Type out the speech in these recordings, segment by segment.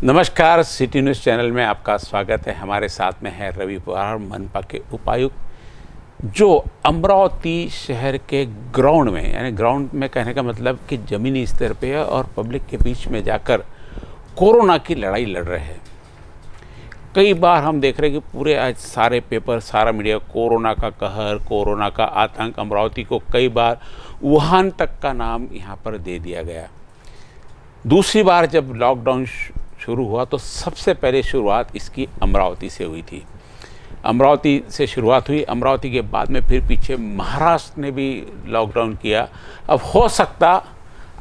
नमस्कार, city news channel में आपका स्वागत है। हमारे साथ में है रवि पवार, मनपा के उपायुक्त, जो अमरावती शहर के ग्राउंड में, यानी ग्राउंड में कहने का मतलब कि ज़मीनी स्तर पे है और पब्लिक के बीच में जाकर कोरोना की लड़ाई लड़ रहे हैं। कई बार हम देख रहे हैं कि पूरे आज सारे पेपर, सारा मीडिया कोरोना का कहर, कोरोना का आतंक, अमरावती को कई बार वुहान तक का नाम यहाँ पर दे दिया गया। दूसरी बार जब लॉकडाउन शुरू हुआ तो सबसे पहले शुरुआत इसकी अमरावती से हुई थी। अमरावती से शुरुआत हुई, अमरावती के बाद में फिर पीछे महाराष्ट्र ने भी लॉकडाउन किया। अब हो सकता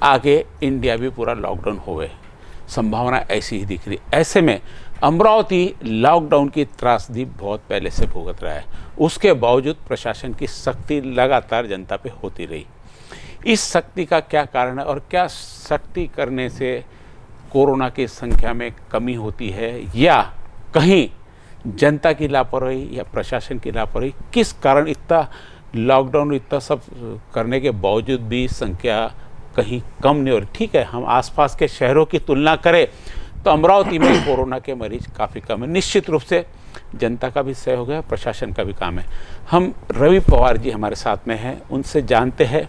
आगे इंडिया भी पूरा लॉकडाउन होवे, संभावना ऐसी ही दिख रही। ऐसे में अमरावती लॉकडाउन की त्रासदी बहुत पहले से भुगत रहा है। उसके बावजूद प्रशासन की सख्ती लगातार जनता पे होती रही। इस सख्ती का क्या कारण है और क्या सख्ती करने से कोरोना की संख्या में कमी होती है, या कहीं जनता की लापरवाही या प्रशासन की लापरवाही, किस कारण इतना लॉकडाउन इतना सब करने के बावजूद भी संख्या कहीं कम नहीं हो रही। ठीक है, हम आसपास के शहरों की तुलना करें तो अमरावती में कोरोना के मरीज काफ़ी कम है। निश्चित रूप से जनता का भी सहयोग है, प्रशासन का भी काम है। हम रवि पवार जी हमारे साथ में हैं, उनसे जानते हैं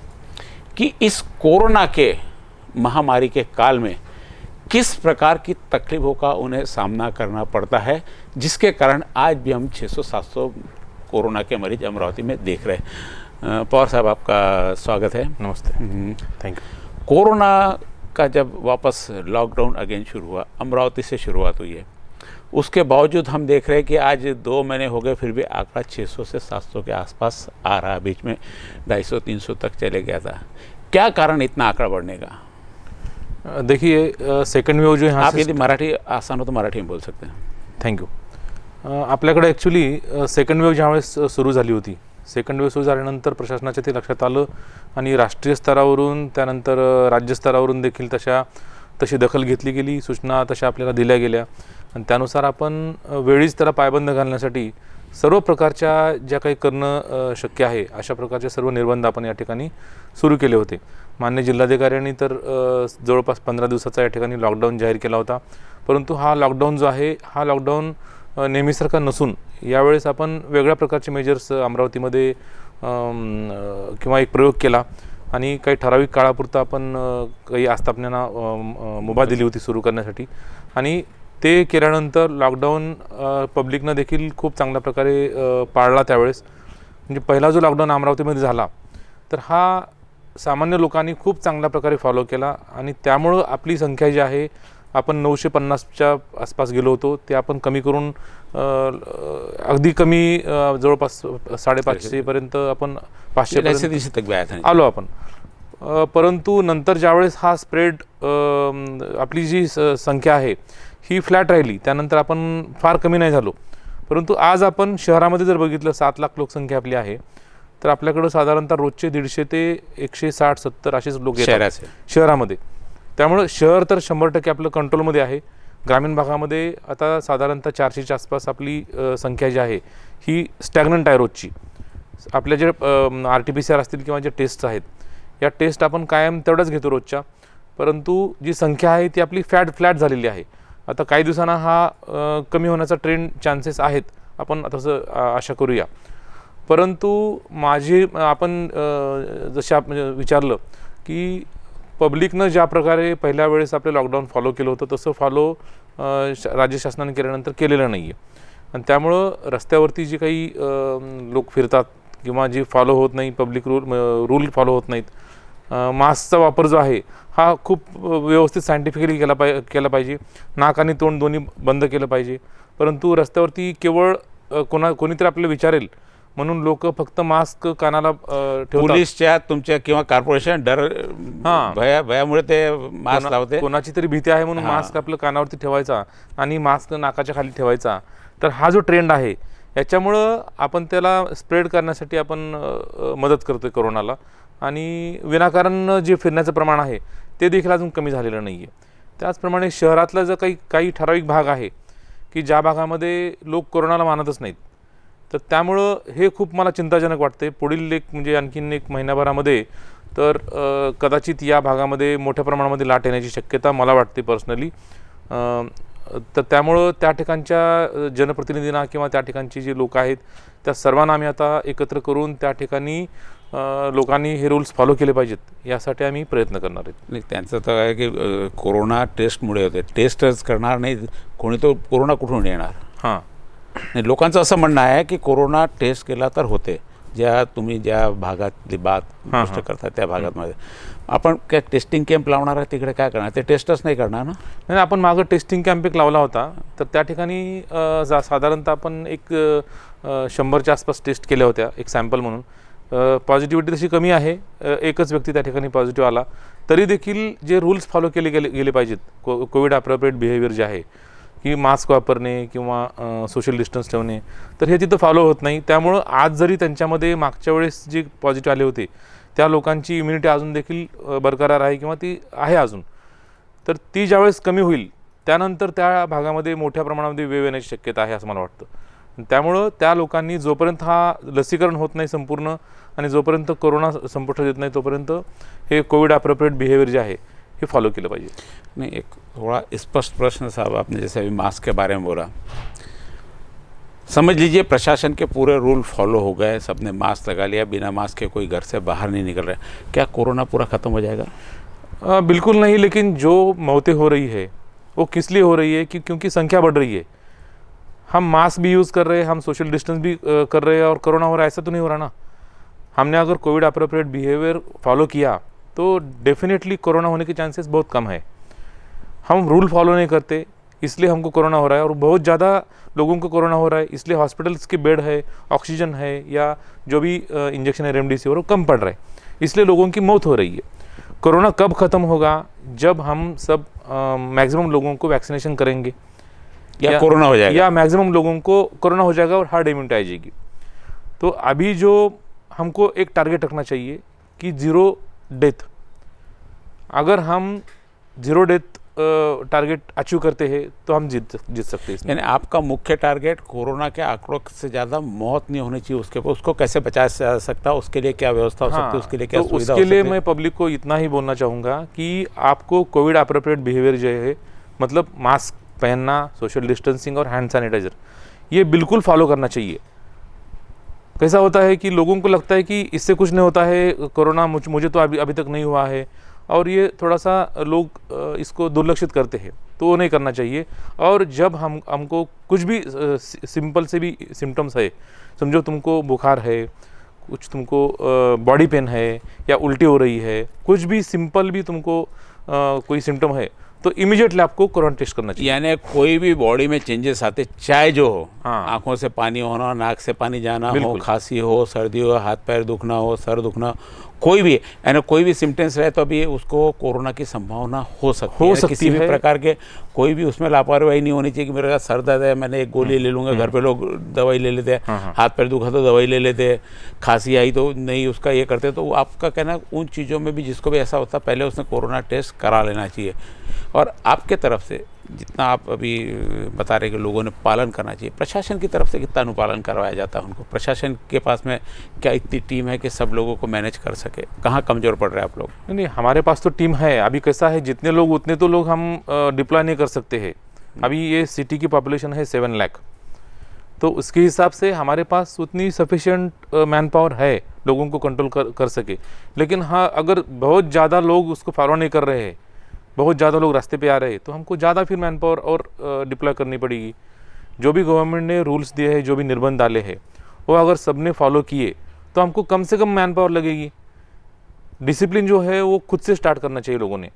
कि इस कोरोना के महामारी के काल में किस प्रकार की तकलीफ़ों का उन्हें सामना करना पड़ता है, जिसके कारण आज भी हम 600-700 कोरोना के मरीज अमरावती में देख रहे हैं। पवार साहब, आपका स्वागत है। नमस्ते। Thank you. कोरोना का जब वापस लॉकडाउन अगेन शुरू हुआ, अमरावती से शुरुआत हुई है, उसके बावजूद हम देख रहे हैं कि आज 2 महीने हो गए, फिर भी आंकड़ा 600 से 700 के आसपास आ रहा है। बीच में 250-300 तक चले गया था। क्या कारण इतना आंकड़ा बढ़ने का? देखिए, सेकंड वेव जो यहाँ आप यदि मराठी आसान हो तो मराठी में बोल सकते हैं। थँक्यू। आपल्याकडे ॲक्च्युली सेकंड वेव ज्यावेळेस सुरू झाली होती, सेकंड वेव सुरू झाल्यानंतर प्रशासनाच्या ते लक्षात आलं आणि राष्ट्रीय स्तरावरून त्यानंतर राज्य स्तरावरून देखील तशी दखल घेतली गेली, सूचना तशा आपल्याला दिल्या गेल्या आणि त्यानुसार आपण वेळीच त्याला पायबंद घालण्यासाठी सर्व प्रकारच्या ज्या काही करणं शक्य आहे अशा प्रकारचे सर्व निर्बंध आपण या ठिकाणी सुरू केले होते। मान्य जिल्हाधिकाऱ्यांनी तर जवळपास 15 दिवसाचा या ठिकाणी लॉकडाऊन जाहीर केला होता। परंतु हा लॉकडाऊन जो आहे, हा लॉकडाऊन नेहमीसारखा नसून यावेळेस आपण वेगळ्या प्रकारचे मेजर्स अमरावतीमध्ये किंवा एक प्रयोग केला आणि काही ठराविक काळापुरता आपण काही आस्थापनांना मुभा दिली होती सुरू करण्यासाठी आणि ते केल्यानंतर लॉकडाऊन पब्लिकनं देखील खूप चांगल्या प्रकारे पाळला। त्यावेळेस म्हणजे पहिला जो लॉकडाऊन अमरावतीमध्ये झाला तर हा सामान्य लोकांनी खूप चांगल्या प्रकारे फॉलो केला आणि त्यामुळं आपली संख्या जी आहे, आपण 950च्या आसपास गेलो होतो, ते आपण कमी करून अगदी कमी जवळपास 550 पर्यंत आपण 500 तक आलो आपण। परंतु नंतर ज्यावेळेस हा स्प्रेड आपली जी संख्या आहे ही फ्लॅट राहिली, त्यानंतर आपण फार कमी नाही झालो। परंतु आज आपण शहरामध्ये जर बघितलं, 7 लाख लोकसंख्या आपली आहे, तर आपल्याकडं साधारणतः रोजचे 150 ते 160-70 असेच लोक येतात शहरामध्ये। त्यामुळे शहर तर 100% आपलं कंट्रोलमध्ये आहे। ग्रामीण भागामध्ये आता साधारणतः 400च्या आसपास आपली संख्या जी आहे ही स्टॅग्नंट आहे रोजची। आपल्या जे RT-PCR असतील किंवा जे टेस्ट आहेत, या टेस्ट आपण कायम तेवढंच घेतो रोजच्या, परंतु जी संख्या आहे ती आपली फ्लॅट झालेली आहे। आता काही दिवसांना हा कमी होण्याचा ट्रेंड चान्सेस आहेत, आपण तसं आशा करूया। परंतु आपण जसे आपण विचारलं की पब्लिकनं ज्या प्रकारे पहिल्या वेळेस आपले लॉकडाऊन फॉलो केलं होतं तसं फॉलो राज्य शासनाने केल्यानंतर केलेलं नाही आहे आणि त्यामुळं रस्त्यावरती जी काही लोक फिरतात किंवा जी फॉलो होत नाही, पब्लिक रूल फॉलो होत नाहीत, मास्कचा वापर जो आहे हा खूप व्यवस्थित सायंटिफिकली केला पाहिजे। नाक आणि तोंड दोन्ही बंद केलं पाहिजे। परंतु रस्त्यावरती केवळ कोणीतरी आपल्याला विचारेल म्हणून लोक फक्त मास्क कानाला ठेवतात। पोलीसच्या तुमच्या किंवा कॉर्पोरेशन भयामुळे ते मास्क लावते। कोणाची तरी भीती आहे म्हणून मास्क आपलं कानावरती ठेवायचा आणि मास्क नाकाच्या खाली ठेवायचा। तर हा जो ट्रेंड आहे याच्यामुळं आपण त्याला स्प्रेड करण्यासाठी आपण मदत करतोय कोरोनाला आणि विनाकारण जे फिरण्याचं प्रमाण आहे ते देखील अजून कमी झालेलं नाही आहे। त्याचप्रमाणे शहरातला जो काही ठराविक भाग आहे की ज्या भागामध्ये लोक कोरोनाला मानतच नाहीत, तर त्यामुळं हे खूप मला चिंताजनक वाटते। पुढील म्हणजे आणखीन 1 महिन्याभरामध्ये तर कदाचित या भागामध्ये मोठ्या प्रमाणामध्ये लाट येण्याची शक्यता मला वाटते पर्सनली। तर त्यामुळं त्या ठिकाणच्या जनप्रतिनिधींना किंवा त्या ठिकाणची जी लोक आहेत त्या सर्वांना आम्ही आता एकत्र करून त्या ठिकाणी लोकांनी हे रूल्स फॉलो केले पाहिजेत यासाठी आम्ही प्रयत्न करणार आहेत. नाही, त्यांचं तर आहे की कोरोना टेस्टमुळे होते, टेस्टच करणार नाही कोणी, तो कोरोना कुठून येणार. हां, नाही, लोकांचं असं म्हणणं आहे की कोरोना टेस्ट केला तर होते, तुम्ही ज्या भागातली गोष्ट करता त्या भागामध्ये आपण काय टेस्टिंग कॅम्प लावणार आहे तिकडे काय करणार, ते टेस्टच नाही करणार ना. नाही, आपण मागं टेस्टिंग कॅम्प एक लावला होता, तर त्या ठिकाणी साधारणतः आपण एक 100च्या आसपास टेस्ट केल्या होत्या एक सॅम्पल म्हणून. पॉझिटिव्हिटी तशी कमी आहे, एकच व्यक्ती त्या ठिकाणी पॉझिटिव्ह आला, तरी देखील जे रूल्स फॉलो गेले पाहिजेत, कोविड अप्रोप्रिएट बिहेवियर जे आहे की मास्क वापरणे किंवा सोशल डिस्टन्स ठेवणे, तर हे तिथं फॉलो होत नाही. त्यामुळं आज जरी त्यांच्यामध्ये मागच्या वेळेस जे पॉझिटिव्ह आले होते त्या लोकांची इम्युनिटी अजून देखील बरकरार आहे किंवा ती आहे अजून, तर ती ज्यावेळेस कमी होईल त्यानंतर त्या भागामध्ये मोठ्या प्रमाणामध्ये वेव येण्याची शक्यता आहे असं मला वाटतं. त्यामुळं त्या लोकांनी जोपर्यंत हा लसीकरण होत नाही संपूर्ण आणि जोपर्यंत कोरोना संपुष्टात येत नाही तोपर्यंत हे कोविड अप्रोप्रिएट बिहेवियर जे आहे हे फॉलो केलं पाहिजे. नहीं, एक थोड़ा स्पष्ट प्रश्न साहब, आपने जैसे अभी मास्क के बारे में बोला, समझ लीजिए प्रशासन के पूरे रूल फॉलो हो गए, सबने मास्क लगा लिया, बिना मास्क के कोई घर से बाहर नहीं निकल रहा है, क्या कोरोना पूरा ख़त्म हो जाएगा? बिल्कुल नहीं, लेकिन जो मौतें हो रही है वो किस लिए हो रही है कि क्योंकि संख्या बढ़ रही है. हम मास्क भी यूज़ कर रहे हैं, हम सोशल डिस्टेंस भी कर रहे हैं और कोरोना हो रहा है, ऐसा तो नहीं हो रहा ना. हमने अगर कोविड अप्रोप्रिएट बिहेवियर फॉलो किया तो डेफिनेटली कोरोना होने के चांसेस बहुत कम है. हम रूल फॉलो नहीं करते इसलिए हमको कोरोना हो रहा है, और बहुत ज़्यादा लोगों को कोरोना हो रहा है इसलिए हॉस्पिटल्स के बेड है, ऑक्सीजन है, या जो भी इंजेक्शन है रेमडेसिविर वो कम पड़ रहा है, इसलिए लोगों की मौत हो रही है. कोरोना कब ख़त्म होगा? जब हम सब मैक्सिमम लोगों को वैक्सीनेशन करेंगे या कोरोना हो जाएगा, या मैक्सिमम लोगों को कोरोना हो जाएगा और हार्ड इम्यूनिटी आ जाएगी. तो अभी जो हमको एक टारगेट रखना चाहिए कि 0 डेथ. अगर हम 0 डेथ टारगेट अचीव करते हैं तो हम जीत सकते हैं. यानी आपका मुख्य टारगेट कोरोना के आंकड़ों से ज़्यादा मौत नहीं होनी चाहिए, उसके उसको कैसे बचाया जा सकता है, उसके लिए क्या व्यवस्था हो सकती है, उसके लिए क्या सुविधा हो सकती है? उसके लिए मैं पब्लिक को इतना ही बोलना चाहूँगा कि आपको कोविड अप्रोप्रिएट बिहेवियर जो है, मतलब मास्क पहनना, सोशल डिस्टेंसिंग और हैंड सैनिटाइजर, ये बिल्कुल फॉलो करना चाहिए. कैसा होता है कि लोगों को लगता है कि इससे कुछ नहीं होता है, कोरोना मुझे तो अभी तक नहीं हुआ है, और ये थोड़ा सा लोग इसको दुर्लक्षित करते हैं, तो वो नहीं करना चाहिए. और जब हमको कुछ भी सिंपल से भी सिम्टम्स है, समझो तुमको बुखार है, कुछ तुमको बॉडी पेन है या उल्टी हो रही है, कुछ भी सिंपल भी तुमको कोई सिम्टम है, तो इमीडिएटली आपको कोरोना टेस्ट करना चाहिए. यानी कोई भी बॉडी में चेंजेस आते, चाहे जो हो, हाँ. आंखों से पानी होना, नाक से पानी जाना हो, बिल्कुल. खांसी हो, सर्दी हो, हाथ पैर दुखना हो, सर दुखना, कोई भी यानी कोई भी सिम्टम्स रहे तो अभी उसको कोरोना की संभावना हो सकती है. किसी भी प्रकार के कोई भी उसमें लापरवाही नहीं होनी चाहिए कि मेरे सर दर्द है मैंने एक गोली ले लूँगा. घर पे लोग दवाई ले लेते हैं, हाथ पैर दुखा तो दवाई ले लेते हैं, खांसी आई तो नहीं उसका ये करते. तो आपका कहना उन चीज़ों में भी जिसको भी ऐसा होता है पहले उसने कोरोना टेस्ट करा लेना चाहिए. और आपके तरफ से जितना आप अभी बता रहे कि लोगों ने पालन करना चाहिए, प्रशासन की तरफ से कितना अनुपालन करवाया जाता है उनको? प्रशासन के पास में क्या इतनी टीम है कि सब लोगों को मैनेज कर सके? कहाँ कमज़ोर पड़ रहे हैं आप लोग? नहीं, हमारे पास तो टीम है. अभी कैसा है, जितने लोग उतने तो लोग हम डिप्लॉय नहीं कर सकते हैं. अभी ये सिटी की पॉपुलेशन है 7 लाख, तो उसके हिसाब से हमारे पास उतनी सफिशिएंट मैन पावर है लोगों को कंट्रोल कर सके. लेकिन हाँ, अगर बहुत ज़्यादा लोग उसको फॉलो नहीं कर रहे हैं, बहुत ज़्यादा लोग रास्ते पे आ रहे हैं, तो हमको ज़्यादा फिर मैन पावर और डिप्लॉय करनी पड़ेगी. जो भी गवर्नमेंट ने रूल्स दिए हैं, जो भी निर्बंध डाले हैं, वो अगर सबने फॉलो किए तो हमको कम से कम मैन पावर लगेगी. डिसिप्लिन जो है वो खुद से स्टार्ट करना चाहिए लोगों ने.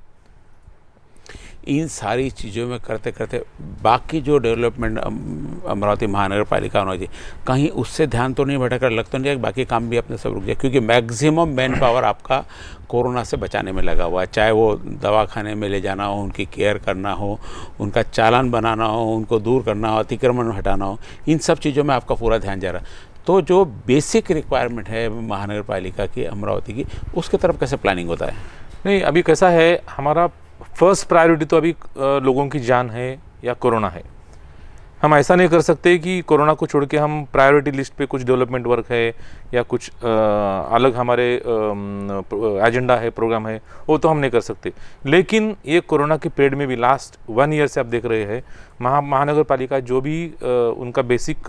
इन सारी चीज़ों में करते करते बाकी जो डेवलपमेंट अमरावती महानगर पालिका होना चाहिए, कहीं उससे ध्यान तो नहीं भटक, लग तो नहीं है बाकी काम भी अपने सब रुक जाए, क्योंकि मैक्सिमम मैन पावर आपका कोरोना से बचाने में लगा हुआ है. चाहे वो दवाखाने में ले जाना हो, उनकी केयर करना हो, उनका चालान बनाना हो, उनको दूर करना हो, अतिक्रमण हटाना हो, इन सब चीज़ों में आपका पूरा ध्यान जा रहा है. तो जो बेसिक रिक्वायरमेंट है महानगर पालिका की अमरावती की, उसके तरफ कैसे प्लानिंग होता है? नहीं, अभी कैसा है, हमारा फर्स्ट प्रायोरिटी तो अभी लोगों की जान है या कोरोना है. हम ऐसा नहीं कर सकते कि कोरोना को छोड़ के हम प्रायोरिटी लिस्ट पे कुछ डेवलपमेंट वर्क है या कुछ अलग हमारे एजेंडा है, प्रोग्राम है, वो तो हम नहीं कर सकते। लेकिन ये कोरोना के पीरियड में भी लास्ट 1 ईयर से आप देख रहे हैं महानगर पालिका जो भी उनका बेसिक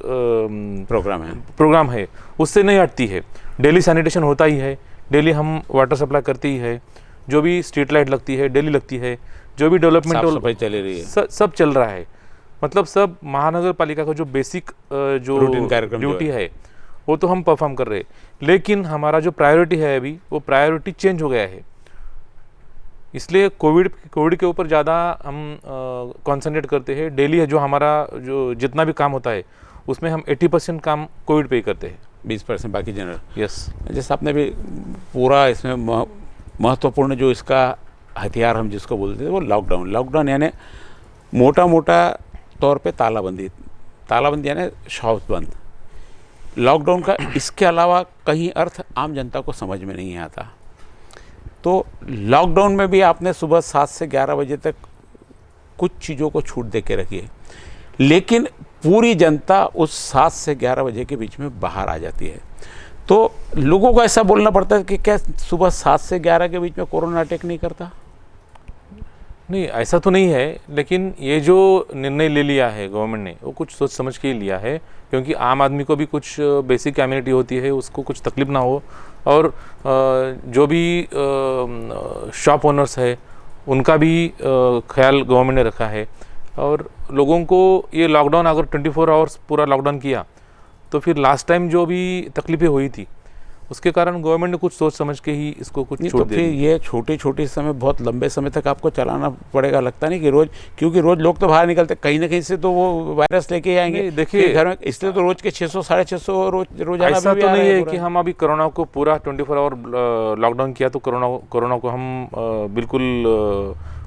प्रोग्राम है उससे नहीं हटती है। डेली सैनिटेशन होता ही है, डेली हम वाटर सप्लाई करते ही है, जो भी स्ट्रीट लाइट लगती है डेली लगती है, जो भी डेवलपमेंट चली रही है, सब चल रहा है। मतलब सब महानगर पालिका का जो बेसिक जो रूटीन कार्यक्रम ड्यूटी है वो तो हम परफॉर्म कर रहे हैं। लेकिन हमारा जो प्रायोरिटी है अभी वो प्रायोरिटी चेंज हो गया है, इसलिए कोविड के ऊपर ज़्यादा हम कंसंट्रेट करते हैं। डेली है जो हमारा जो जितना भी काम होता है उसमें हम 80% काम कोविड पे ही करते हैं, 20% बाकी जनरल। यस, जैसे आपने भी पूरा इसमें महत्वपूर्ण जो इसका हथियार हम जिसको बोलते हैं वो लॉकडाउन यानी मोटा तौर पे तालाबंदी यानी शॉप्स बंद। लॉकडाउन का इसके अलावा कहीं अर्थ आम जनता को समझ में नहीं आता। तो लॉकडाउन में भी आपने सुबह 7 से 11 बजे तक कुछ चीज़ों को छूट दे के रखी है, लेकिन पूरी जनता उस 7 से 11 बजे के बीच में बाहर आ जाती है। तो लोगों को ऐसा बोलना पड़ता है कि क्या सुबह 7 से 11 के बीच में कोरोना अटैक नहीं करता? नहीं, ऐसा तो नहीं है, लेकिन ये जो निर्णय ले लिया है गवर्नमेंट ने वो कुछ सोच समझ के ही लिया है, क्योंकि आम आदमी को भी कुछ बेसिक इम्यूनिटी होती है, उसको कुछ तकलीफ ना हो, और जो भी शॉप ओनर्स है उनका भी ख्याल गवर्नमेंट ने रखा है। और लोगों को ये लॉकडाउन अगर 24 आवर्स पूरा लॉकडाउन किया तो फिर लास्ट टाइम जो भी तकलीफें हुई थी उसके कारण गवर्नमेंट ने कुछ सोच समझ के ही इसको कुछ छूट तो फिर ये छोटी समय बहुत लंबे समय तक आपको चलाना पड़ेगा, लगता नहीं कि रोज, क्योंकि रोज लोग तो बाहर निकलते कहीं ना कहीं से तो वो वायरस लेके आएंगे। देखिए घर में, इसलिए तो रोज के 600-650 रोजाना ऐसा तो नहीं है कि हम अभी कोरोना को पूरा 24 आवर लॉकडाउन किया तो कोरोना को हम बिल्कुल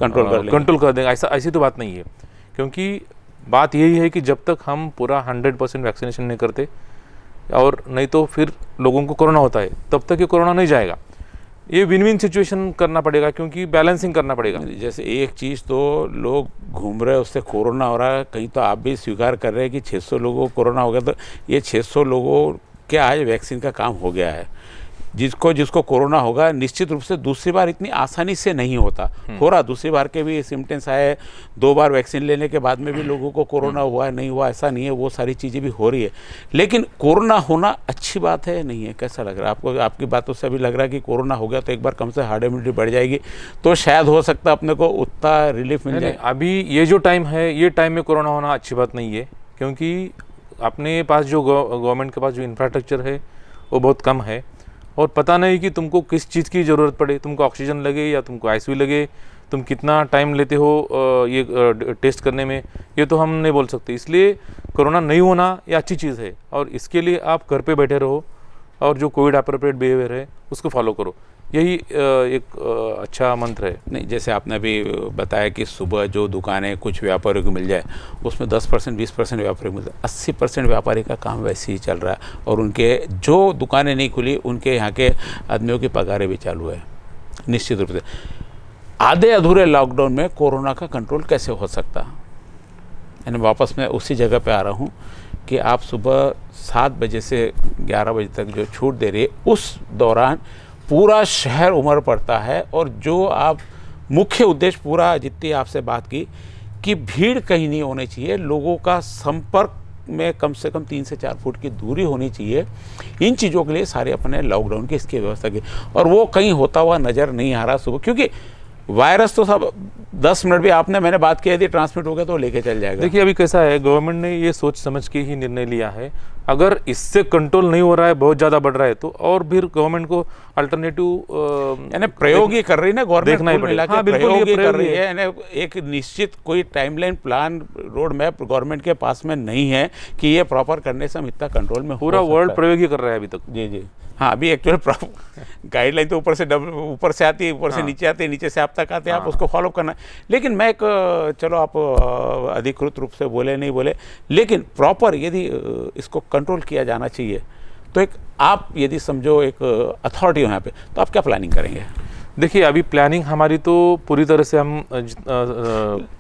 कंट्रोल कर देंगे, ऐसी तो बात नहीं है। क्योंकि बात यही है कि जब तक हम पूरा 100% वैक्सीनेशन नहीं करते और नहीं तो फिर लोगों को कोरोना होता है तब तक ये कोरोना नहीं जाएगा। ये विन विन सिचुएशन करना पड़ेगा, क्योंकि बैलेंसिंग करना पड़ेगा। जैसे एक चीज़ तो लोग घूम रहे हैं उससे कोरोना हो रहा है, कहीं तो आप भी स्वीकार कर रहे हैं कि 600 लोगों को कोरोना हो गया, तो ये 600 लोगों के आज वैक्सीन का काम हो गया है। जिसको कोरोना होगा निश्चित रूप से दूसरी बार इतनी आसानी से नहीं होता, हो रहा दूसरी बार के भी सिम्टम्स आए, 2 बार वैक्सीन लेने के बाद में भी लोगों को कोरोना हुआ है, नहीं हुआ ऐसा नहीं है, वो सारी चीज़ें भी हो रही है। लेकिन कोरोना होना अच्छी बात है नहीं है? कैसा लग रहा है आपको? आपकी बातों से अभी लग रहा है कि कोरोना हो गया तो एक बार कम से हार्ड इम्यूनिटी बढ़ जाएगी तो शायद हो सकता है अपने को उतना रिलीफ मिल जाए। अभी ये जो टाइम है, ये टाइम में कोरोना होना अच्छी बात नहीं है, क्योंकि अपने पास जो गवर्नमेंट के पास जो इंफ्रास्ट्रक्चर है वो बहुत कम है, और पता नहीं कि तुमको किस चीज़ की ज़रूरत पड़े, तुमको ऑक्सीजन लगे या तुमको आईसीयू लगे, तुम कितना टाइम लेते हो ये टेस्ट करने में, ये तो हम नहीं बोल सकते। इसलिए कोरोना नहीं होना ये अच्छी चीज़ है, और इसके लिए आप घर पे बैठे रहो और जो कोविड अप्रोप्रिएट बिहेवियर है उसको फॉलो करो, यही एक अच्छा मंत्र है। नहीं, जैसे आपने अभी बताया कि सुबह जो दुकानें कुछ व्यापारियों को मिल जाए उसमें 10% 20% व्यापारी मिलता है, 80% व्यापारी का काम वैसे ही चल रहा है, और उनके जो दुकानें नहीं खुली उनके यहाँ के आदमियों की पगारें भी चालू है। निश्चित रूप से आधे अधूरे लॉकडाउन में कोरोना का कंट्रोल कैसे हो सकता? यानी वापस मैं उसी जगह पे आ रहा हूँ कि आप सुबह 7 बजे से 11 बजे तक जो छूट दे रही है, उस दौरान पूरा शहर उमड़ पड़ता है, और जो आप मुख्य उद्देश्य पूरा जितनी आपसे बात की कि भीड़ कहीं नहीं होनी चाहिए, लोगों का संपर्क में कम से कम 3 से 4 फुट की दूरी होनी चाहिए, इन चीज़ों के लिए सारे अपने लॉकडाउन की इसकी व्यवस्था की, और वो कहीं होता हुआ नज़र नहीं आ रहा सुबह। क्योंकि वायरस तो सब 10 मिनट भी मैंने बात की, यदि ट्रांसमिट हो गया तो लेके चल जाएगा। देखिए अभी कैसा है, गवर्नमेंट ने ये सोच समझ के ही निर्णय लिया है। अगर इससे कंट्रोल नहीं हो रहा है, बहुत ज़्यादा बढ़ रहा है, तो और फिर गवर्नमेंट को अल्टरनेटिव यानी प्रयोग ही कर रही है ना गवर्नमेंट, देखना ही पड़ेगा। हाँ, प्रयोग ही कर रही है। यानी एक निश्चित कोई timeline, plan, road map government के पास में नहीं है कि ये प्रॉपर करने से हम इतना कंट्रोल में पूरा वर्ल्ड प्रयोग ही कर रहा है अभी तक। जी। हाँ, अभी एक्चुअल गाइडलाइन तो ऊपर से आती है, ऊपर से नीचे आती है, नीचे से आप तक आते हैं, आप उसको फॉलो करना। लेकिन मैं चलो आप अधिकृत रूप से बोले नहीं बोले, लेकिन प्रॉपर यदि इसको कंट्रोल किया जाना चाहिए तो एक आप यदि समझो एक अथॉरिटी हो यहाँ पे, तो आप क्या प्लानिंग करेंगे? देखिए अभी प्लानिंग हमारी तो पूरी तरह से हम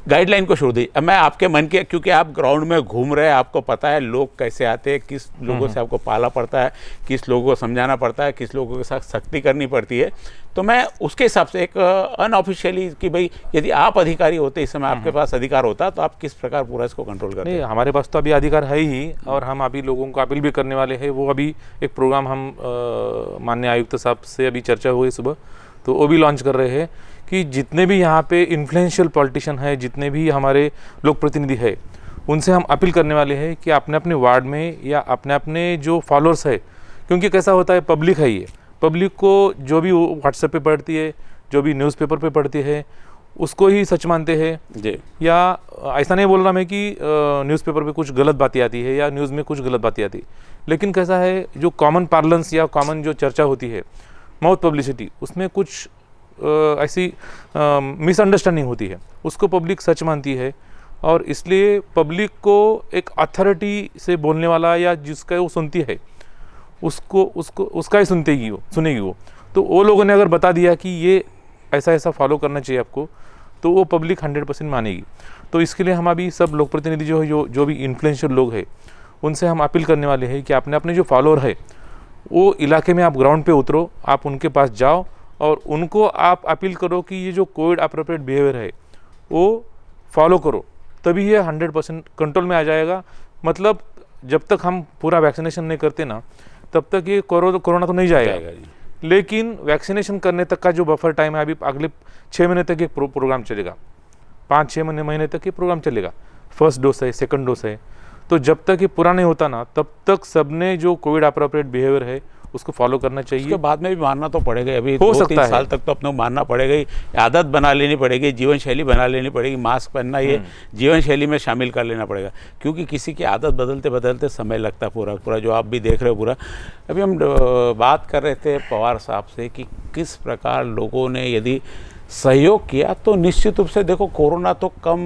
गाइडलाइन को छोड़ दी। अब मैं आपके मन के, क्योंकि आप ग्राउंड में घूम रहे हैं, आपको पता है लोग कैसे आते हैं, किस लोगों से आपको पाला पड़ता है, किस लोगों को समझाना पड़ता है, किस लोगों के साथ सख्ती करनी पड़ती है। तो मैं उसके हिसाब से एक अनऑफिशियली कि भाई यदि आप अधिकारी होते, इस समय आपके पास अधिकार होता, तो आप किस प्रकार पूरा इसको कंट्रोल करते? नहीं, हमारे पास तो अभी अधिकार है ही, और हम अभी लोगों को अपील भी करने वाले हैं। वो अभी एक प्रोग्राम हम माननीय आयुक्त साहब से अभी चर्चा हुई सुबह, तो वो भी लॉन्च कर रहे हैं कि जितने भी यहाँ पे इन्फ्लुएंशियल पॉलिटिशियन है, जितने भी हमारे लोक प्रतिनिधि है, उनसे हम अपील करने वाले हैं कि अपने अपने वार्ड में या अपने अपने जो फॉलोअर्स है, क्योंकि कैसा होता है पब्लिक है, ये पब्लिक को जो भी व्हाट्सएप पे पढ़ती है, जो भी न्यूज़पेपर पे पढ़ती है, उसको ही सच मानते हैं जी। या ऐसा नहीं बोल रहा मैं कि न्यूज़पेपर पे कुछ गलत बातें आती है या न्यूज़ में कुछ गलत बातें आती, लेकिन कैसा है जो कॉमन पार्लेंस या कॉमन जो चर्चा होती है, माउथ पब्लिसिटी, उसमें कुछ ऐसी मिसअंडरस्टैंडिंग होती है, उसको पब्लिक सच मानती है। और इसलिए पब्लिक को एक अथॉरिटी से बोलने वाला या जिसका वो सुनती है, उसका ही सुनेगी वो। तो वो लोगों ने अगर बता दिया कि ये ऐसा ऐसा फॉलो करना चाहिए आपको, तो वो पब्लिक 100% मानेगी। तो इसके लिए हम अभी सब लोक प्रतिनिधि जो है, जो भी इन्फ्लुएंशियल लोग हैं, उनसे हम अपील करने वाले हैं कि अपने अपने जो फॉलोअर है, वो इलाके में आप ग्राउंड पे उतरो, आप उनके पास जाओ और उनको आप अपील करो कि ये जो कोविड अप्रोप्रिएट बिहेवियर है वो फॉलो करो, तभी ये 100% कंट्रोल में आ जाएगा। मतलब जब तक हम पूरा वैक्सीनेशन नहीं करते ना, तब तक ये कोरोना तो नहीं जाएगा। लेकिन वैक्सीनेशन करने तक का जो बफर टाइम है, अभी अगले 6 महीने तक ये प्रोग्राम चलेगा, 5-6 महीने तक ये प्रोग्राम चलेगा। फर्स्ट डोज है, सेकंड डोज है, तो जब तक ये पूरा नहीं होता ना, तब तक सबने जो कोविड अप्रोप्रिएट बिहेवियर है उसको फॉलो करना चाहिए। उसके बाद में भी मानना तो पड़ेगा, अभी 2-3 साल तक तो अपने को मानना पड़ेगा ही, आदत बना लेनी पड़ेगी, जीवन शैली बना लेनी पड़ेगी। मास्क पहनना ये जीवन शैली में शामिल कर लेना पड़ेगा, क्योंकि किसी की आदत बदलते बदलते समय लगता है पूरा जो आप भी देख रहे हो पूरा। अभी हम बात कर रहे थे पवार साहब से कि किस प्रकार लोगों ने यदि सहयोग किया तो निश्चित रूप से देखो कोरोना तो कम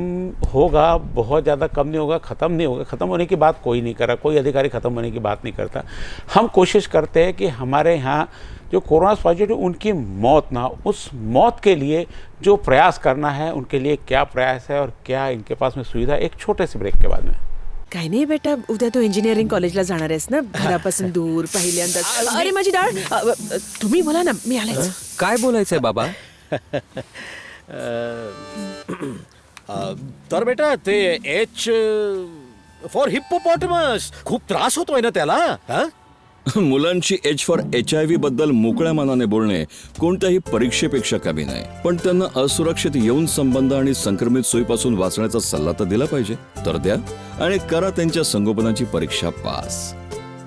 होगा, बहुत ज़्यादा कम नहीं होगा, ख़त्म नहीं होगा। ख़त्म होने की बात कोई नहीं कर रहा, कोई अधिकारी ख़त्म होने की बात नहीं करता। हम कोशिश करते हैं कि हमारे यहाँ जो कोरोना पॉजिटिव उनकी मौत ना हो, उस मौत के लिए जो प्रयास करना है, उनके लिए क्या प्रयास है और क्या इनके पास में सुविधा, एक छोटे से ब्रेक के बाद में। काही नाही बेटा, उद्या तो इंजिनिअरिंग कॉलेजला जाणार आहेस ना, घरापासून दूर पहिल्यांदाच। अरे माझी डाळ, तुम्ही बोला ना, मी आलेच। काय बोलायचंय बाबा? तर बेटा ते एच फॉर हिप्पोपॉटमस खूप त्रास होतोय ना त्याला, हा? मुलांची एच फॉर HIV बद्दल मोकळ्या मनाने बोलणे कोणत्याही परीक्षेपेक्षा कमी नाही, पण त्यांना असुरक्षित यौन संबंध आणि संक्रमित सोयीपासून वाचण्याचा सल्ला तर दिला पाहिजे। तर द्या आणि करा त्यांच्या संगोपनाची परीक्षा पास।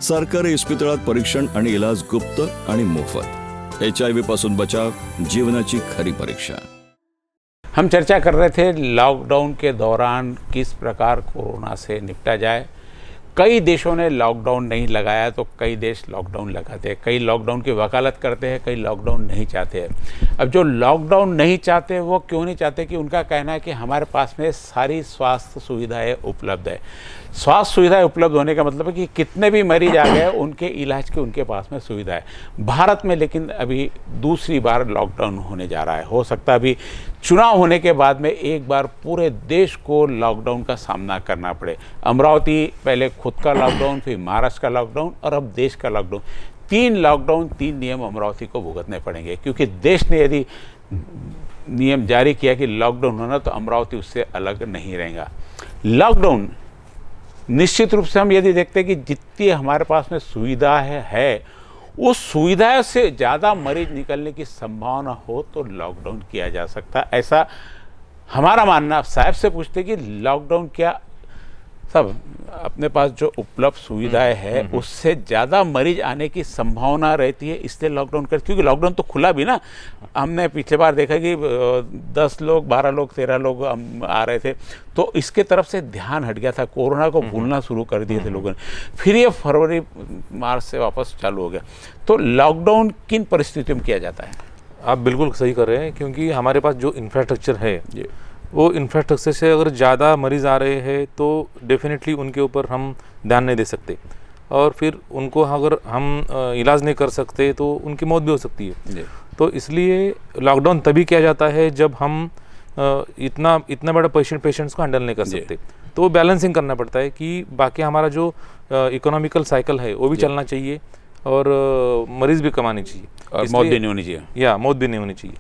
सरकारी इस्पितळात परीक्षण आणि इलाज गुप्त आणि मोफत। HIV पासून बचाव, जीवनाची खरी परीक्षा। हम चर्चा कर रहे थे लॉकडाउन के दौरान किस प्रकार कोरोना से निपटा जाए। कई देशों ने लॉकडाउन नहीं लगाया तो कई देश लॉकडाउन लगाते हैं, कई लॉकडाउन की वकालत करते हैं, कई लॉकडाउन नहीं चाहते हैं। अब जो लॉकडाउन नहीं चाहते वो क्यों नहीं चाहते कि उनका कहना है कि हमारे पास में सारी स्वास्थ्य सुविधाएं उपलब्ध है। स्वास्थ्य सुविधाएं उपलब्ध होने का मतलब है कि कितने भी मरीज आ गए उनके इलाज की उनके पास में सुविधा है। भारत में लेकिन अभी दूसरी बार लॉकडाउन होने जा रहा है। हो सकता है अभी चुनाव होने के बाद में एक बार पूरे देश को लॉकडाउन का सामना करना पड़े। अमरावती पहले खुद का लॉकडाउन, फिर महाराष्ट्र का लॉकडाउन और अब देश का लॉकडाउन। 3 लॉकडाउन, 3 नियम अमरावती को भुगतने पड़ेंगे, क्योंकि देश ने यदि नियम जारी किया कि लॉकडाउन होना तो अमरावती उससे अलग नहीं रहेगा। लॉकडाउन निश्चित रूप से हम यदि देखते हैं कि जितनी हमारे पास में सुविधा है उस सुविधा से ज़्यादा मरीज निकलने की संभावना हो तो लॉकडाउन किया जा सकता, ऐसा हमारा मानना। साहब से पूछते कि लॉकडाउन क्या सब अपने पास जो उपलब्ध सुविधाएं है उससे ज़्यादा मरीज आने की संभावना रहती है, इसलिए लॉकडाउन कर, क्योंकि लॉकडाउन तो खुला भी ना। हमने पिछले बार देखा कि 10 लोग, 12 लोग, 13 लोग आ रहे थे, तो इसके तरफ से ध्यान हट गया था, कोरोना को भूलना शुरू कर दिए थे लोगों ने। फिर ये फरवरी मार्च से वापस चालू हो गया। तो लॉकडाउन किन परिस्थितियों में किया जाता है? आप बिल्कुल सही कर रहे हैं, क्योंकि हमारे पास जो इंफ्रास्ट्रक्चर है वो इंफ्रास्ट्रक्चर से अगर ज़्यादा मरीज़ आ रहे हैं तो डेफिनेटली उनके ऊपर हम ध्यान नहीं दे सकते, और फिर उनको अगर हम इलाज नहीं कर सकते तो उनकी मौत भी हो सकती है। तो इसलिए लॉकडाउन तभी किया जाता है जब हम इतना बड़ा पेशेंट्स को हैंडल नहीं कर सकते, तो बैलेंसिंग करना पड़ता है कि बाकी हमारा जो इकोनॉमिकल साइकिल है वो भी चलना चाहिए और मरीज भी कमाने चाहिए और मौत भी नहीं होनी चाहिए। या मौत भी नहीं होनी चाहिए।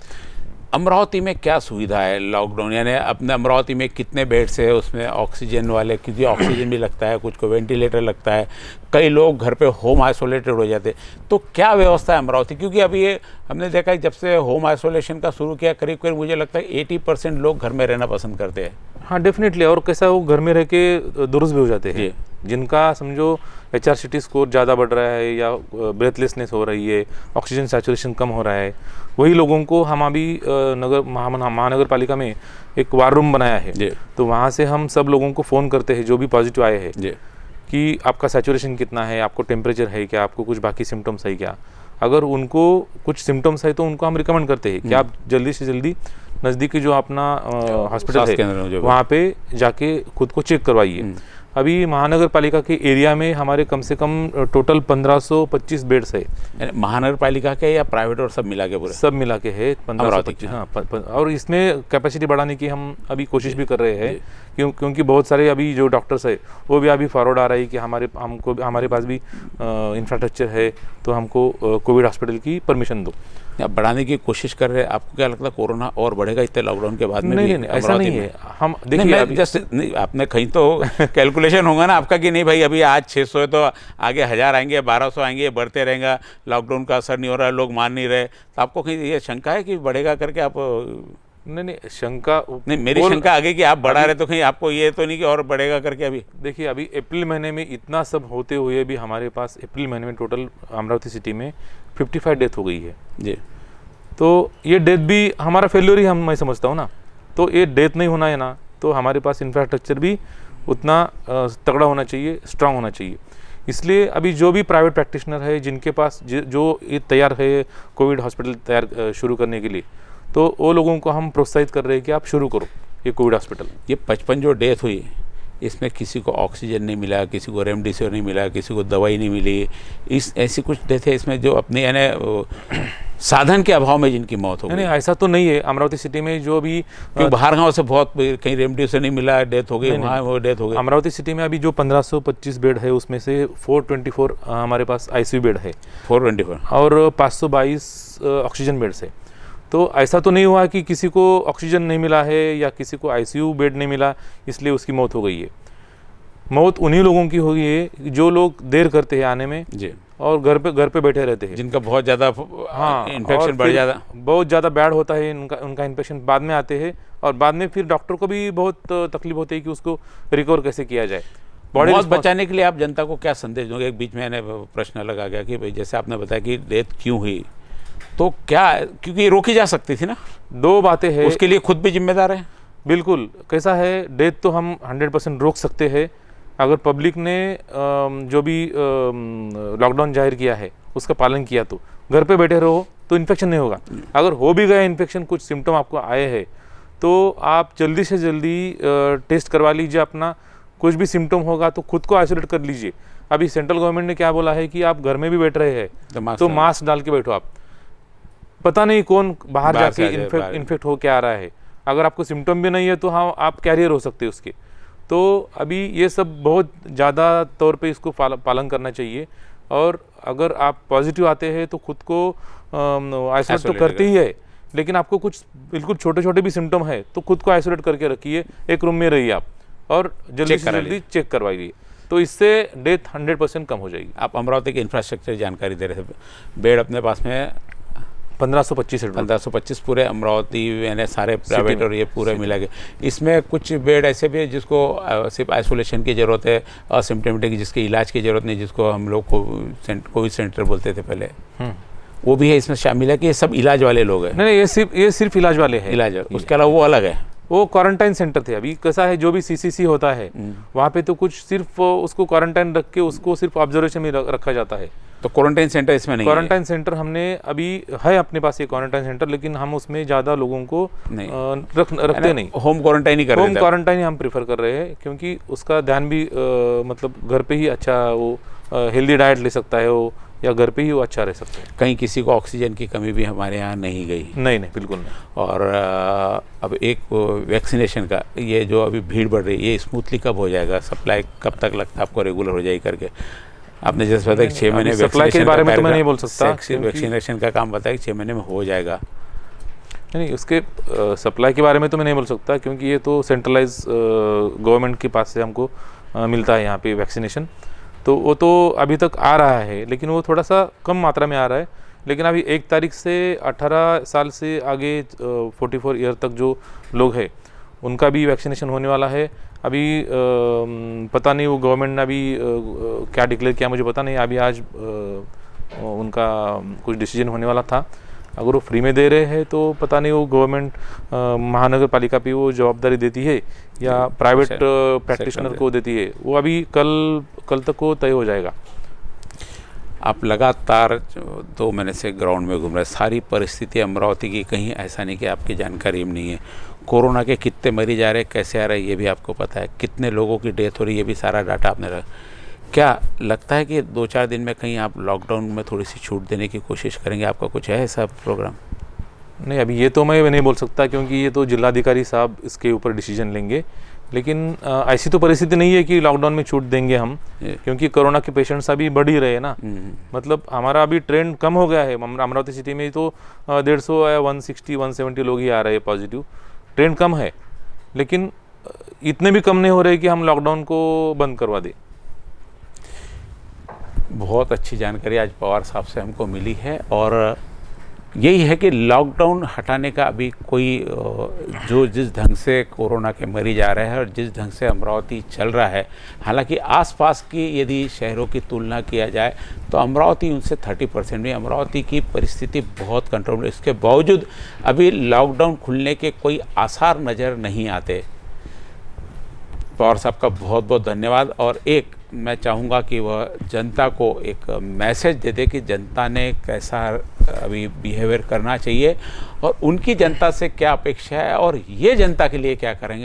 अमरावती में क्या सुविधा है लॉकडाउन, यानी अपने अमरावती में कितने बेड्स है, उसमें ऑक्सीजन वाले, क्योंकि ऑक्सीजन भी लगता है, कुछ को वेंटिलेटर लगता है, कई लोग घर पे होम आइसोलेटेड हो जाते हैं, तो क्या व्यवस्था है अमरावती? क्योंकि अभी ये हमने देखा है जब से होम आइसोलेशन का शुरू किया, करीब करीब मुझे लगता है 80% लोग घर में रहना पसंद करते हैं। हाँ डेफिनेटली, और कैसा वो घर में रह के दुरुस्त भी हो जाते हैं, जिनका समझो HRCT स्कोर ज़्यादा बढ़ रहा है या ब्रेथलेसनेस हो रही है, ऑक्सीजन सैचुरेशन कम हो रहा है, वही लोगों को हम अभी महानगर पालिका में एक वार रूम बनाया है, तो वहाँ से हम सब लोगों को फ़ोन करते हैं जो भी पॉजिटिव आए हैं कि आपका सैचुरेशन कितना है, आपको टेम्परेचर है क्या, आपको कुछ बाकी सिम्टम्स है क्या। अगर उनको कुछ सिम्टम्स है तो उनको हम रिकमेंड करते हैं कि आप जल्दी से जल्दी नज़दीकी जो अपना हॉस्पिटल है वहाँ पे जाके खुद को चेक करवाइए। अभी महानगर पालिका के एरिया में हमारे कम से कम टोटल 1525 बेड्स है। महानगर पालिका के या प्राइवेट और सब मिला के? पूरे सब मिला के है 1525। हाँ, और इसमें कैपेसिटी बढ़ाने की हम अभी कोशिश भी कर रहे हैं, क्योंकि बहुत सारे अभी जो डॉक्टर्स है वो भी अभी फॉरवर्ड आ रहे हैं कि हमारे पास भी इंफ्रास्ट्रक्चर है, तो हमको कोविड हॉस्पिटल की परमिशन दो। आप बढ़ाने की कोशिश कर रहे हैं, आपको क्या लगता है कोरोना और बढ़ेगा इतने लॉकडाउन के बाद में? नहीं, ऐसा नहीं है। हम देखिए जस्ट नहीं, आपने कहीं तो कैलकुलेशन होगा ना आपका कि नहीं भाई अभी आज 600 है तो आगे 1000 आएंगे, 1200 आएंगे, बढ़ते रहेगा, लॉकडाउन का असर नहीं हो रहा है, लोग मान नहीं रहे, तो आपको कहीं ये शंका है कि बढ़ेगा करके? आप नहीं शंका नहीं, मेरी शंका आगे कि आप बढ़ा रहे तो कहीं आपको ये तो नहीं कि और बढ़ेगा करके? अभी देखिए, अभी अप्रैल महीने में इतना सब होते हुए भी हमारे पास अप्रैल महीने में टोटल अमरावती सिटी में 55 डेथ हो गई है जी। तो ये डेथ भी हमारा फेल्योर ही मैं समझता हूँ ना। तो ये डेथ नहीं होना है ना, तो हमारे पास इंफ्रास्ट्रक्चर भी उतना तगड़ा होना चाहिए, स्ट्रांग होना चाहिए। इसलिए अभी जो भी प्राइवेट प्रैक्टिशनर है जिनके पास जो ये तैयार है कोविड हॉस्पिटल तैयार शुरू करने के लिए, तो वो लोगों को हम प्रोत्साहित कर रहे हैं कि आप शुरू करो ये कोविड हॉस्पिटल। ये 55 जो डेथ हुई इसमें किसी को ऑक्सीजन नहीं मिला, किसी को रेमडेसिविर नहीं मिला, किसी को दवाई नहीं मिली, ऐसी कुछ डेथ है इसमें जो अपने यानी साधन के अभाव में जिनकी मौत हो गई? नहीं, ऐसा तो नहीं है। अमरावती सिटी में जो भी बाहर गांव से बहुत कहीं रेमडेसिविर नहीं मिला, डेथ हो गई, वहाँ वो डेथ हो गई। अमरावती सिटी में अभी जो 1525 बेड है उसमें से 424 हमारे पास ICU बेड है, 424, और 522 ऑक्सीजन बेड्स है। तो ऐसा तो नहीं हुआ कि किसी को ऑक्सीजन नहीं मिला है या किसी को ICU बेड नहीं मिला इसलिए उसकी मौत हो गई है। मौत उन्हीं लोगों की हुई है जो लोग देर करते हैं आने में जी, और घर पे बैठे रहते हैं, जिनका बहुत ज़्यादा इन्फेक्शन बढ़ जाता, बहुत ज़्यादा बैड होता है उनका इन्फेक्शन बाद में आते हैं, और बाद में फिर डॉक्टर को भी बहुत तकलीफ होती है कि उसको रिकवर कैसे किया जाए। मौत बचाने के लिए आप जनता को क्या संदेश दोगे? एक बीच में प्रश्न लगा गया कि भाई जैसे आपने बताया कि डेथ क्यों हुई, तो क्या, क्योंकि ये रोकी जा सकती थी ना? दो बातें हैं, उसके लिए खुद भी जिम्मेदार है। बिल्कुल, कैसा है, डेथ तो हम 100% रोक सकते हैं अगर पब्लिक ने जो भी लॉकडाउन जाहिर किया है उसका पालन किया। तो घर पे बैठे रहो तो इन्फेक्शन नहीं होगा। अगर हो भी गया इन्फेक्शन, कुछ सिम्टम आपको आए हैं, तो आप जल्दी से जल्दी टेस्ट करवा लीजिए अपना। कुछ भी सिम्टम होगा तो खुद को आइसोलेट कर लीजिए। अभी सेंट्रल गवर्नमेंट ने क्या बोला है कि आप घर में भी बैठ रहे हैं तो मास्क डाल के बैठो। आप पता नहीं कौन बाहर जाके इन्फेक्ट हो क्या आ रहा है। अगर आपको सिम्टम भी नहीं है तो हाँ, आप कैरियर हो सकते हैं उसके। तो अभी ये सब बहुत ज़्यादा तौर पे इसको पालन करना चाहिए। और अगर आप पॉजिटिव आते हैं तो खुद को आइसोलेट तो करते ही है, लेकिन आपको कुछ बिल्कुल छोटे छोटे भी सिम्टम है तो खुद को आइसोलेट करके रखिए, एक रूम में रहिए आप, और जल्दी से जल्दी चेक करवाइए। तो इससे डेथ 100% कम हो जाएगी। आप अमरावती के इंफ्रास्ट्रक्चर जानकारी दे रहे थे, बेड अपने पास में 1525 पूरे अमरावती यानी सारे प्राइवेट और ये पूरे मिला के। इसमें कुछ बेड ऐसे भी है जिसको सिर्फ आइसोलेशन की ज़रूरत है, असिम्टोमेटिक जिसके इलाज की ज़रूरत नहीं, जिसको हम लोग कोविड सेंटर बोलते थे पहले, वो भी है इसमें शामिल है कि ये सब इलाज वाले लोग हैं? नहीं, ये सिर्फ इलाज वाले हैं। इलाज, उसके अलावा वो अलग है, वो क्वारंटाइन सेंटर थे। अभी कैसा है, जो भी CCC होता है वहाँ पे तो कुछ सिर्फ उसको क्वारंटाइन रख के उसको सिर्फ ऑब्जर्वेशन में रखा जाता है। तो क्वारंटाइन सेंटर इसमें नहीं? क्वारंटाइन सेंटर हमने अभी है अपने पास ये क्वारंटाइन सेंटर, लेकिन हम उसमें ज़्यादा लोगों को रखते नहीं। होम क्वारंटाइन ही कर रहे हैं? होम क्वारंटाइन ही हम प्रीफर कर रहे हैं, क्योंकि उसका ध्यान भी मतलब घर पे ही अच्छा वो हेल्दी डाइट ले सकता है वो, या घर पे ही वो अच्छा रह सकते हैं। कहीं किसी को ऑक्सीजन की कमी भी हमारे यहाँ नहीं गई। नहीं नहीं, बिल्कुल नहीं। और अब एक वैक्सीनेशन का ये जो अभी भीड़ बढ़ रही है, ये स्मूथली कब हो जाएगा? सप्लाई कब तक लगता है आपको रेगुलर हो जाएगी करके? आपने जैसे बताया कि 6 महीने सप्लाई के बारे में तो मैं नहीं बोल सकता, वैक्सीनेशन का काम बताया कि 6 महीने में हो जाएगा। नहीं, उसके सप्लाई के बारे में तो मैं नहीं बोल सकता, क्योंकि ये तो सेंट्रलाइज गवर्नमेंट के पास से हमको मिलता है यहाँ पे वैक्सीनेशन। तो वो तो अभी तक आ रहा है, लेकिन वो थोड़ा सा कम मात्रा में आ रहा है। लेकिन अभी 1 तारीख से 18 साल से आगे 44 ईयर तक जो लोग हैं उनका भी वैक्सीनेशन होने वाला है। अभी पता नहीं वो गवर्नमेंट ने अभी क्या डिक्लेयर किया, मुझे पता नहीं। अभी आज उनका कुछ डिसीजन होने वाला था। अगर वो फ्री में दे रहे हैं तो पता नहीं वो गवर्नमेंट महानगर पालिका पे वो जवाबदारी देती है या प्राइवेट प्रैक्टिशनर को देती है, वो अभी कल तक वो तय हो जाएगा। आप लगातार 2 महीने से ग्राउंड में घूम रहे हैं, सारी परिस्थिति अमरावती की कहीं ऐसा नहीं कि आपकी जानकारी में नहीं है। कोरोना के कितने मरीज आ रहे हैं, कैसे आ रहे हैं, ये भी आपको पता है। कितने लोगों की डेथ हो रही है, ये भी सारा डाटा आपने रखा। क्या लगता है कि 2-4 दिन में कहीं आप लॉकडाउन में थोड़ी सी छूट देने की कोशिश करेंगे? आपका कुछ है ऐसा प्रोग्राम? नहीं, अभी ये तो मैं नहीं बोल सकता, क्योंकि ये तो जिलाधिकारी साहब इसके ऊपर डिसीजन लेंगे। लेकिन ऐसी तो परिस्थिति नहीं है कि लॉकडाउन में छूट देंगे हम, क्योंकि कोरोना के पेशेंट्स अभी बढ़ ही रहे हैं ना। मतलब हमारा अभी ट्रेंड कम हो गया है। अमरावती सिटी में तो 150 या 160-170 लोग ही आ रहे हैं पॉजिटिव। ट्रेंड कम है, लेकिन इतने भी कम नहीं हो रहे कि हम लॉकडाउन को बंद करवा दें। बहुत अच्छी जानकारी आज पवार साहब से हमको मिली है, और यही है कि लॉकडाउन हटाने का अभी कोई जो जिस ढंग से कोरोना के मरीज आ रहे हैं और जिस ढंग से अमरावती चल रहा है, हालांकि आसपास की यदि शहरों की तुलना किया जाए तो अमरावती उनसे 30% में, अमरावती की परिस्थिति बहुत कंट्रोल है। इसके बावजूद अभी लॉकडाउन खुलने के कोई आसार नज़र नहीं आते। पवार साहब का बहुत बहुत धन्यवाद। और एक मैं चाहूँगा कि वह जनता को एक मैसेज दे दे कि जनता ने कैसा अभी बिहेवियर करना चाहिए और उनकी जनता से क्या अपेक्षा है और ये जनता के लिए क्या करेंगे।